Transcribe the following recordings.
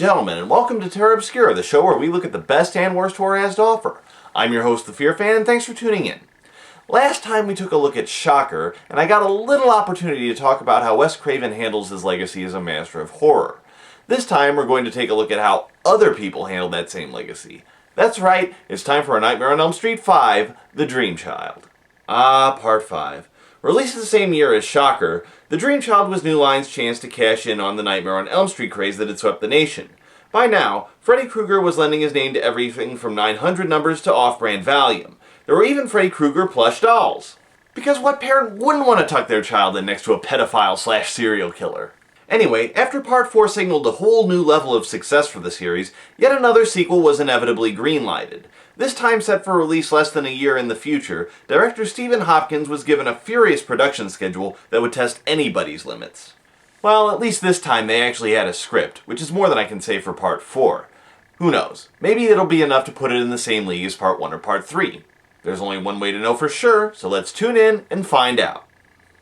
gentlemen, and welcome to Terra Obscura, the show where we look at the best and worst horror has to offer. I'm your host, The Fear Fan, and thanks for tuning in. Last time we took a look at Shocker, and I got a little opportunity to talk about how Wes Craven handles his legacy as a master of horror. This time we're going to take a look at how other people handled that same legacy. That's right, it's time for A Nightmare on Elm Street 5, The Dream Child. Part 5. Released the same year as Shocker, The Dream Child was New Line's chance to cash in on the Nightmare on Elm Street craze that had swept the nation. By now, Freddy Krueger was lending his name to everything from 900 numbers to off-brand Valium. There were even Freddy Krueger plush dolls. Because what parent wouldn't want to tuck their child in next to a pedophile/serial killer? Anyway, after Part 4 signaled a whole new level of success for the series, yet another sequel was inevitably greenlighted. This time set for release less than a year in the future, director Stephen Hopkins was given a furious production schedule that would test anybody's limits. Well, at least this time they actually had a script, which is more than I can say for Part 4. Who knows? Maybe it'll be enough to put it in the same league as Part 1 or Part 3. There's only one way to know for sure, so let's tune in and find out.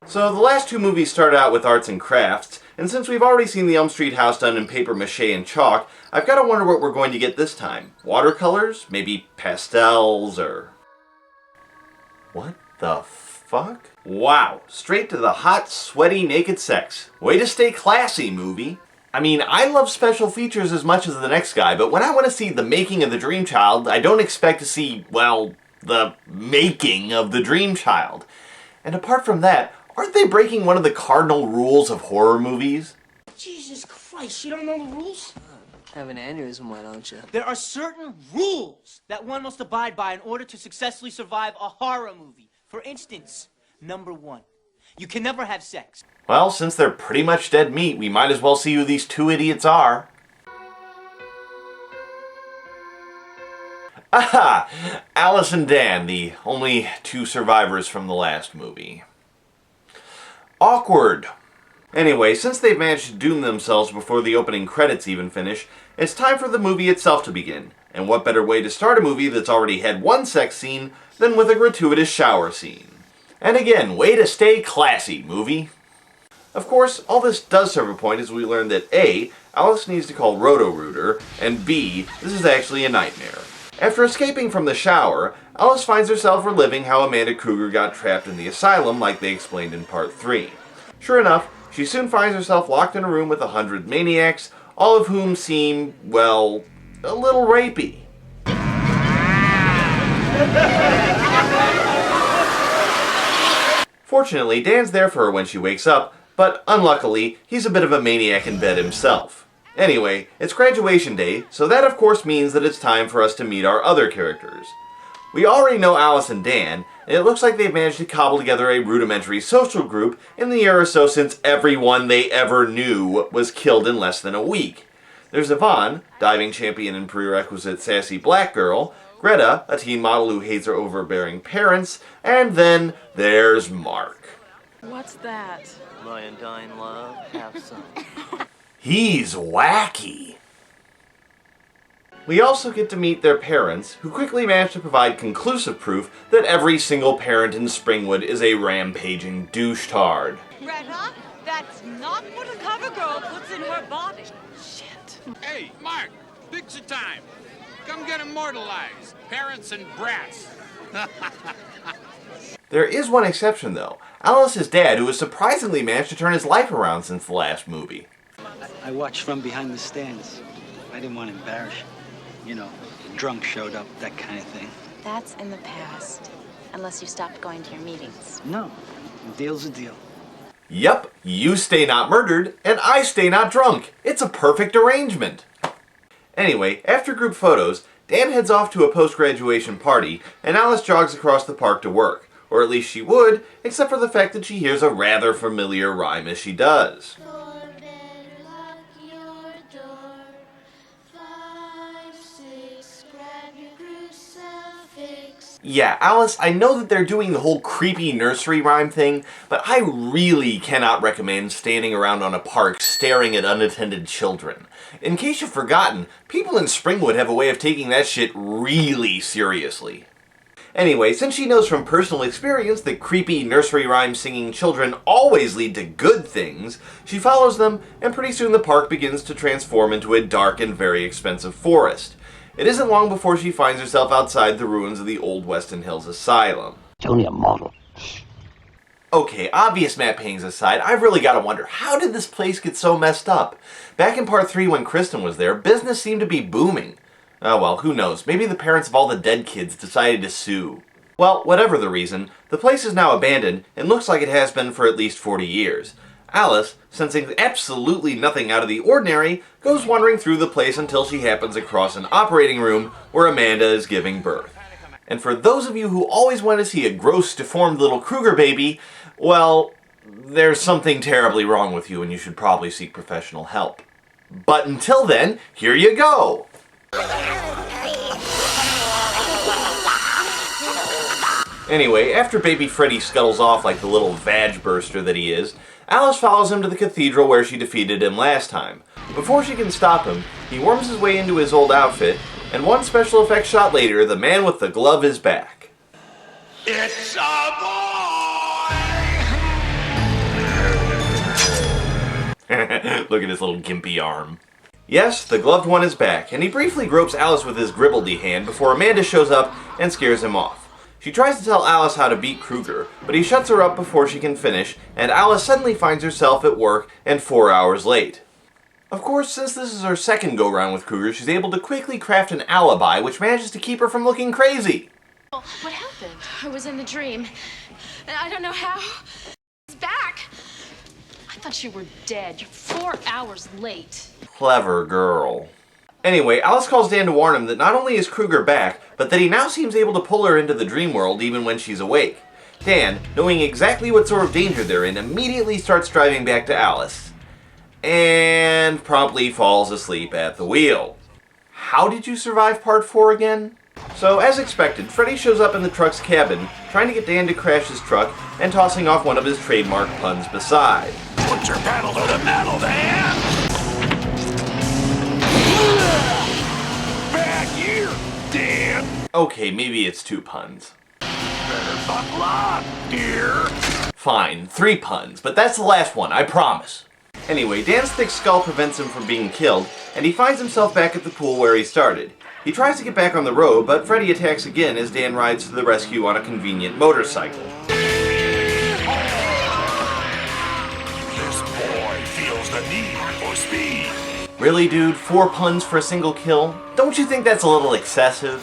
So the last two movies start out with arts and crafts, and since we've already seen the Elm Street house done in paper mache and chalk, I've got to wonder what we're going to get this time. Watercolors? Maybe pastels, or... What the fuck? Wow, straight to the hot, sweaty, naked sex. Way to stay classy, movie. I mean, I love special features as much as the next guy, but when I want to see the making of the Dream Child, I don't expect to see, well, the making of the Dream Child. And apart from that, aren't they breaking one of the cardinal rules of horror movies? Jesus Christ, you don't know the rules? Have an aneurysm, why don't you? There are certain rules that one must abide by in order to successfully survive a horror movie. For instance, number 1, you can never have sex. Well, since they're pretty much dead meat, we might as well see who these two idiots are. Aha! Alice and Dan, the only two survivors from the last movie. Awkward. Anyway, since they've managed to doom themselves before the opening credits even finish, it's time for the movie itself to begin. And what better way to start a movie that's already had one sex scene than with a gratuitous shower scene. And again, way to stay classy, movie. Of course, all this does serve a point as we learn that A, Alice needs to call Roto-Rooter, and B, this is actually a nightmare. After escaping from the shower, Alice finds herself reliving how Amanda Krueger got trapped in the asylum like they explained in Part 3. Sure enough, she soon finds herself locked in a room with 100 maniacs, all of whom seem, well, a little rapey. Fortunately, Dan's there for her when she wakes up, but unluckily, he's a bit of a maniac in bed himself. Anyway, it's graduation day, so that of course means that it's time for us to meet our other characters. We already know Alice and Dan, and it looks like they've managed to cobble together a rudimentary social group in the year or so since everyone they ever knew was killed in less than a week. There's Yvonne, diving champion and prerequisite sassy black girl, Greta, a teen model who hates her overbearing parents, and then there's Mark. What's that? My undying love, have some. He's wacky. We also get to meet their parents, who quickly manage to provide conclusive proof that every single parent in Springwood is a rampaging douche-tard. Greta, that's not what a cover girl puts in her body. Shit. Hey, Mark, picture time. Come get immortalized. Parents and brats. There is one exception, though. Alice's dad, who has surprisingly managed to turn his life around since the last movie. I watched from behind the stands. I didn't want to embarrass you. You know, drunk showed up, that kind of thing. That's in the past. Unless you stopped going to your meetings. No, a deal's a deal. Yep, you stay not murdered, and I stay not drunk. It's a perfect arrangement. Anyway, after group photos, Dan heads off to a post-graduation party, and Alice jogs across the park to work. Or at least she would, except for the fact that she hears a rather familiar rhyme as she does. Yeah, Alice, I know that they're doing the whole creepy nursery rhyme thing, but I really cannot recommend standing around on a park staring at unattended children. In case you've forgotten, people in Springwood have a way of taking that shit really seriously. Anyway, since she knows from personal experience that creepy nursery rhyme singing children always lead to good things, she follows them, and pretty soon the park begins to transform into a dark and very expensive forest. It isn't long before she finds herself outside the ruins of the old Weston Hills Asylum. It's only a model. Okay, obvious map paintings aside, I've really got to wonder, how did this place get so messed up? Back in part 3 when Kristen was there, business seemed to be booming. Oh well, who knows, maybe the parents of all the dead kids decided to sue. Well, whatever the reason, the place is now abandoned and looks like it has been for at least 40 years. Alice, sensing absolutely nothing out of the ordinary, goes wandering through the place until she happens across an operating room where Amanda is giving birth. And for those of you who always want to see a gross, deformed little Krueger baby, well, there's something terribly wrong with you and you should probably seek professional help. But until then, here you go! Anyway, after baby Freddy scuttles off like the little vag burster that he is, Alice follows him to the cathedral where she defeated him last time. Before she can stop him, he worms his way into his old outfit, and one special effects shot later, the man with the glove is back. It's a boy! Look at his little gimpy arm. Yes, the gloved one is back, and he briefly gropes Alice with his gribbledy hand before Amanda shows up and scares him off. She tries to tell Alice how to beat Krueger, but he shuts her up before she can finish, and Alice suddenly finds herself at work and 4 hours late. Of course, since this is her second go-round with Krueger, she's able to quickly craft an alibi which manages to keep her from looking crazy. What happened? I was in a dream. And I don't know how. It's back. I thought you were dead. You're 4 hours late. Clever girl. Anyway, Alice calls Dan to warn him that not only is Krueger back, but that he now seems able to pull her into the dream world even when she's awake. Dan, knowing exactly what sort of danger they're in, immediately starts driving back to Alice. And promptly falls asleep at the wheel. How did you survive part 4 again? So, as expected, Freddy shows up in the truck's cabin, trying to get Dan to crash his truck, and tossing off one of his trademark puns beside. Put your pedal to the metal, Dan! Back here, Dan! Okay, maybe it's 2 puns. Better buckle up, dear! Fine, 3 puns, but that's the last one, I promise. Anyway, Dan's thick skull prevents him from being killed, and he finds himself back at the pool where he started. He tries to get back on the road, but Freddy attacks again as Dan rides to the rescue on a convenient motorcycle. This boy feels the need for speed. Really, dude? 4 puns for a single kill? Don't you think that's a little excessive?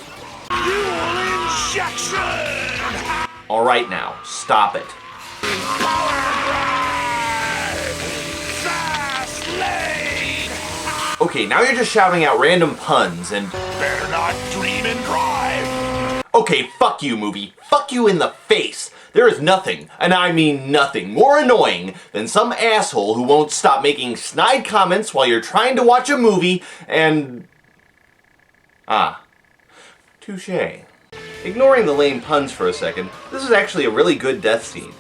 Fuel injection! Alright now, stop it. Okay, now you're just shouting out random puns and... Better not dream and drive! Okay, fuck you, movie. Fuck you in the face! There is nothing, and I mean nothing, more annoying than some asshole who won't stop making snide comments while you're trying to watch a movie and... Ah. Touché. Ignoring the lame puns for a second, this is actually a really good death scene.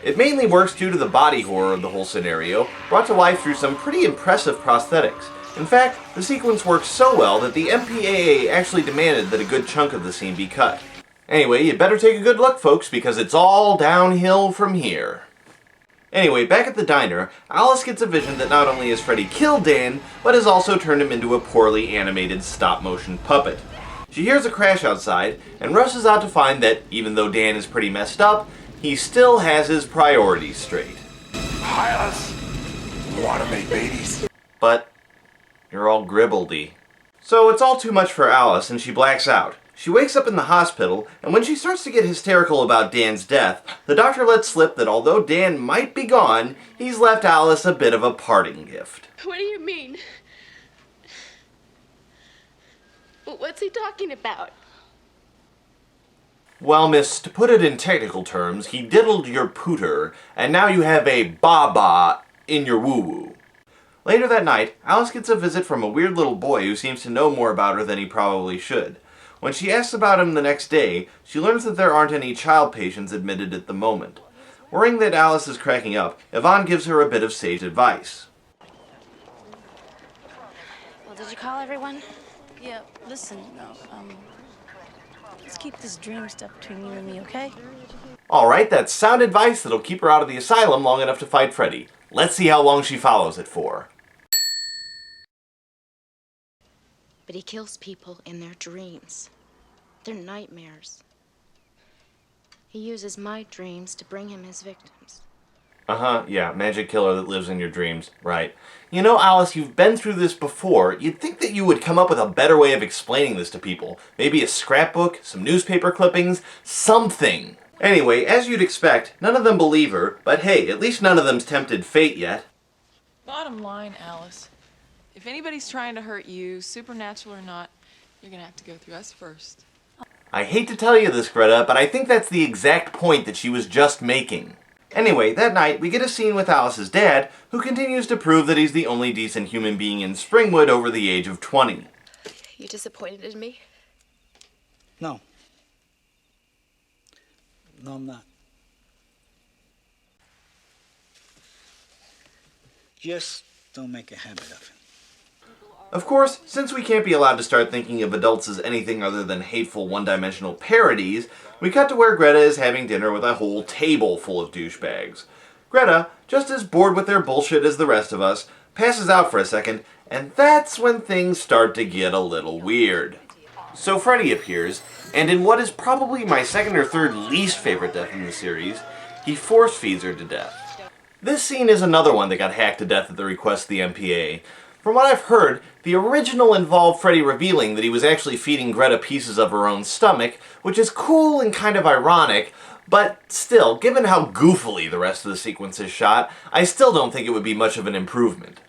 It mainly works due to the body horror of the whole scenario, brought to life through some pretty impressive prosthetics. In fact, the sequence works so well that the MPAA actually demanded that a good chunk of the scene be cut. Anyway, you better take a good look, folks, because it's all downhill from here. Anyway, back at the diner, Alice gets a vision that not only has Freddy killed Dan, but has also turned him into a poorly animated stop-motion puppet. She hears a crash outside, and rushes out to find that, even though Dan is pretty messed up, he still has his priorities straight. Hi, Alice. Wanna make babies? But you're all gribbledy. So it's all too much for Alice, and she blacks out. She wakes up in the hospital, and when she starts to get hysterical about Dan's death, the doctor lets slip that although Dan might be gone, he's left Alice a bit of a parting gift. What do you mean? What's he talking about? Well, miss, to put it in technical terms, he diddled your pooter, and now you have a ba-ba in your woo-woo. Later that night, Alice gets a visit from a weird little boy who seems to know more about her than he probably should. When she asks about him the next day, she learns that there aren't any child patients admitted at the moment. Worrying that Alice is cracking up, Yvonne gives her a bit of sage advice. Well, did you call everyone? Yeah, listen, Let's keep this dream stuff between you and me, okay? Alright, that's sound advice that'll keep her out of the asylum long enough to fight Freddy. Let's see how long she follows it for. But he kills people in their dreams. They're nightmares. He uses my dreams to bring him his victims. Yeah, magic killer that lives in your dreams, right. You know, Alice, you've been through this before. You'd think that you would come up with a better way of explaining this to people. Maybe a scrapbook, some newspaper clippings, something. Anyway, as you'd expect, none of them believe her, but hey, at least none of them's tempted fate yet. Bottom line, Alice, if anybody's trying to hurt you, supernatural or not, you're gonna have to go through us first. I hate to tell you this, Greta, but I think that's the exact point that she was just making. Anyway, that night, we get a scene with Alice's dad, who continues to prove that he's the only decent human being in Springwood over the age of 20. You disappointed in me? No. No, I'm not. Just don't make a habit of it. Of course, since we can't be allowed to start thinking of adults as anything other than hateful one-dimensional parodies, we cut to where Greta is having dinner with a whole table full of douchebags. Greta, just as bored with their bullshit as the rest of us, passes out for a second, and that's when things start to get a little weird. So Freddy appears, and in what is probably my second or third least favorite death in the series, he force feeds her to death. This scene is another one that got hacked to death at the request of the MPA. From what I've heard, the original involved Freddy revealing that he was actually feeding Greta pieces of her own stomach, which is cool and kind of ironic, but still, given how goofily the rest of the sequence is shot, I still don't think it would be much of an improvement.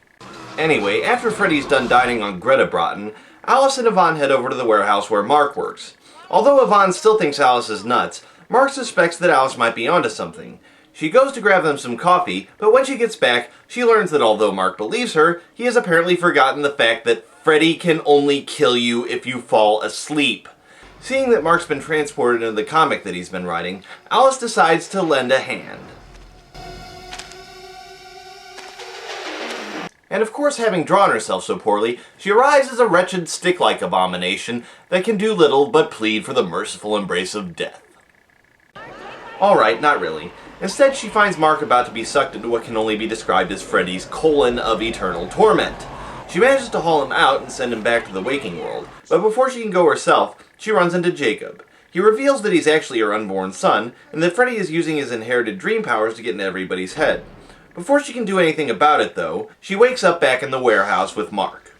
Anyway, after Freddy's done dining on Greta Broughton, Alice and Yvonne head over to the warehouse where Mark works. Although Yvonne still thinks Alice is nuts, Mark suspects that Alice might be onto something. She goes to grab them some coffee, but when she gets back, she learns that although Mark believes her, he has apparently forgotten the fact that Freddy can only kill you if you fall asleep. Seeing that Mark's been transported into the comic that he's been writing, Alice decides to lend a hand. And of course, having drawn herself so poorly, she arises a wretched stick-like abomination that can do little but plead for the merciful embrace of death. Alright, not really. Instead, she finds Mark about to be sucked into what can only be described as Freddy's colon of eternal torment. She manages to haul him out and send him back to the waking world, but before she can go herself, she runs into Jacob. He reveals that he's actually her unborn son, and that Freddy is using his inherited dream powers to get in everybody's head. Before she can do anything about it, though, she wakes up back in the warehouse with Mark.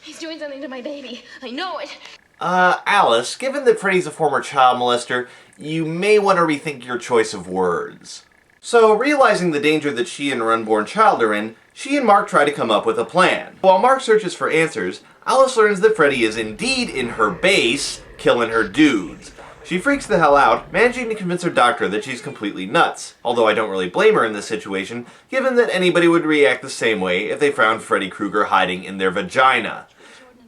He's doing something to my baby. I know it. Alice, given that Freddy's a former child molester, you may want to rethink your choice of words. So, realizing the danger that she and her unborn child are in, she and Mark try to come up with a plan. While Mark searches for answers, Alice learns that Freddy is indeed in her base, killing her dudes. She freaks the hell out, managing to convince her doctor that she's completely nuts, although I don't really blame her in this situation, given that anybody would react the same way if they found Freddy Krueger hiding in their vagina.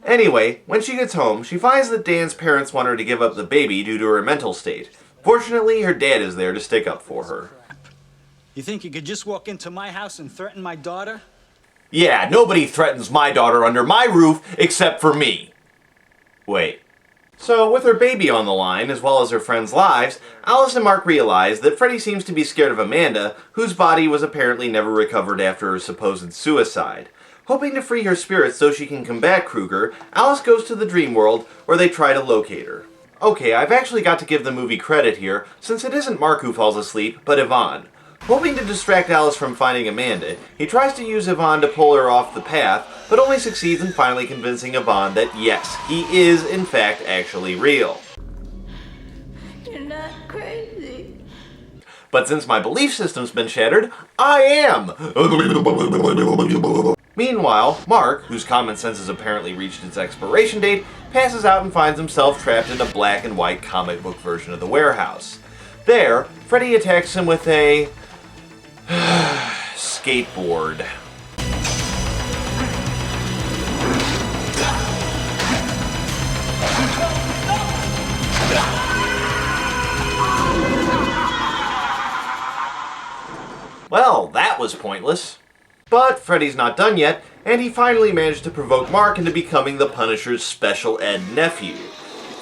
Anyway, when she gets home, she finds that Dan's parents want her to give up the baby due to her mental state. Fortunately, her dad is there to stick up for her. You think you could just walk into my house and threaten my daughter? Yeah, nobody threatens my daughter under my roof except for me. Wait. So, with her baby on the line, as well as her friends' lives, Alice and Mark realize that Freddy seems to be scared of Amanda, whose body was apparently never recovered after her supposed suicide. Hoping to free her spirit so she can combat Krueger, Alice goes to the dream world, where they try to locate her. Okay, I've actually got to give the movie credit here, since it isn't Mark who falls asleep, but Yvonne. Hoping to distract Alice from finding Amanda, he tries to use Yvonne to pull her off the path, but only succeeds in finally convincing Yvonne that yes, he is in fact actually real. You're not crazy. But since my belief system's been shattered, I am! Meanwhile, Mark, whose common sense has apparently reached its expiration date, passes out and finds himself trapped in a black and white comic book version of the warehouse. There, Freddy attacks him with a skateboard. Well, that was pointless. But Freddy's not done yet, and he finally managed to provoke Mark into becoming the Punisher's special ed nephew.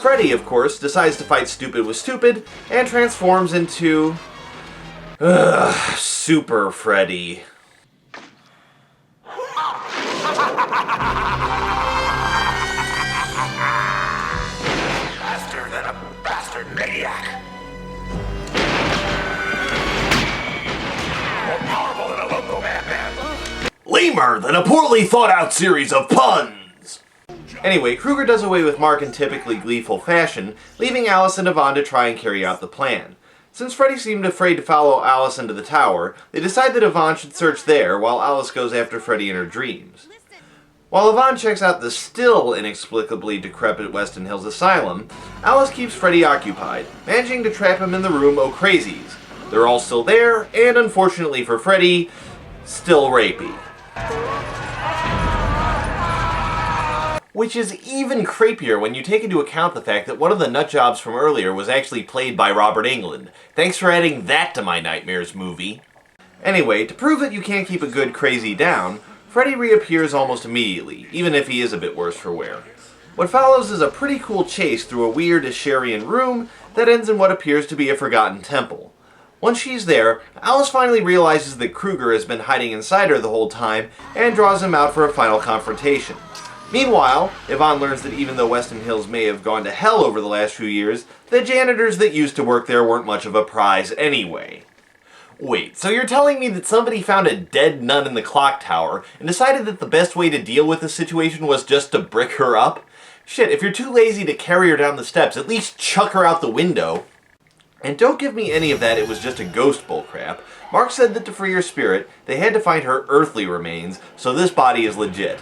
Freddy, of course, decides to fight stupid with stupid and transforms into... Super Freddy. Faster than a bastard maniac. More powerful than a loco madman. Lamer than a poorly thought out series of puns! Anyway, Krueger does away with Mark in typically gleeful fashion, leaving Alice and Yvonne to try and carry out the plan. Since Freddy seemed afraid to follow Alice into the tower, they decide that Yvonne should search there while Alice goes after Freddy in her dreams. While Yvonne checks out the still inexplicably decrepit Weston Hills Asylum, Alice keeps Freddy occupied, managing to trap him in the room O'Crazies. They're all still there, and unfortunately for Freddy, still rapey. Which is even creepier when you take into account the fact that one of the nutjobs from earlier was actually played by Robert Englund. Thanks for adding that to my Nightmares movie. Anyway, to prove that you can't keep a good crazy down, Freddy reappears almost immediately, even if he is a bit worse for wear. What follows is a pretty cool chase through a weird Asherian room that ends in what appears to be a forgotten temple. Once she's there, Alice finally realizes that Krueger has been hiding inside her the whole time and draws him out for a final confrontation. Meanwhile, Yvonne learns that even though Weston Hills may have gone to hell over the last few years, the janitors that used to work there weren't much of a prize anyway. Wait, so you're telling me that somebody found a dead nun in the clock tower and decided that the best way to deal with the situation was just to brick her up? Shit, if you're too lazy to carry her down the steps, at least chuck her out the window. And don't give me any of that it was just a ghost bullcrap. Mark said that to free her spirit, they had to find her earthly remains, so this body is legit.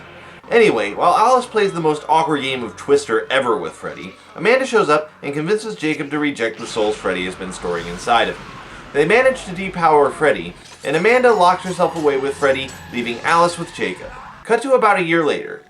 Anyway, while Alice plays the most awkward game of Twister ever with Freddy, Amanda shows up and convinces Jacob to reject the souls Freddy has been storing inside of him. They manage to depower Freddy, and Amanda locks herself away with Freddy, leaving Alice with Jacob. Cut to about a year later.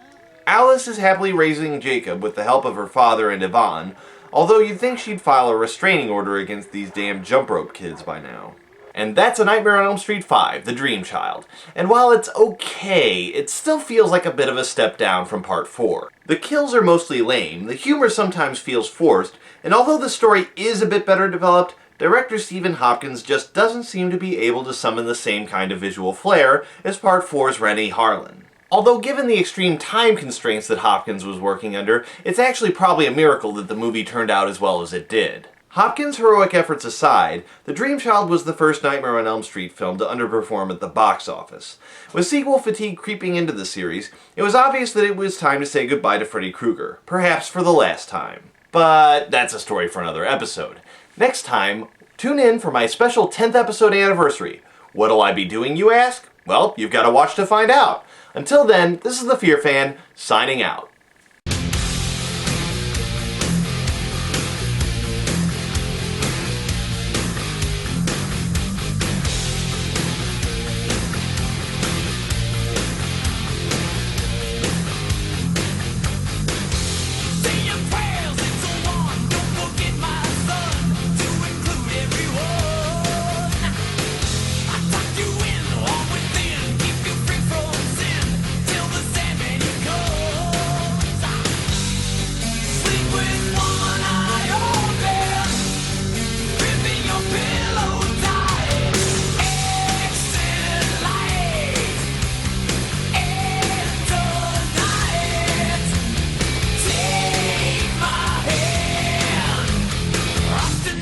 Alice is happily raising Jacob with the help of her father and Yvonne, although you'd think she'd file a restraining order against these damn jump rope kids by now. And that's A Nightmare on Elm Street 5, The Dream Child. And while it's okay, it still feels like a bit of a step down from Part 4. The kills are mostly lame, the humor sometimes feels forced, and although the story is a bit better developed, director Stephen Hopkins just doesn't seem to be able to summon the same kind of visual flair as Part 4's Rennie Harlan. Although given the extreme time constraints that Hopkins was working under, it's actually probably a miracle that the movie turned out as well as it did. Hopkins' heroic efforts aside, The Dream Child was the first Nightmare on Elm Street film to underperform at the box office. With sequel fatigue creeping into the series, it was obvious that it was time to say goodbye to Freddy Krueger, perhaps for the last time. But that's a story for another episode. Next time, tune in for my special 10th episode anniversary. What'll I be doing, you ask? Well, you've got to watch to find out. Until then, this is the Fear Fan, signing out.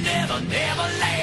Never, never land.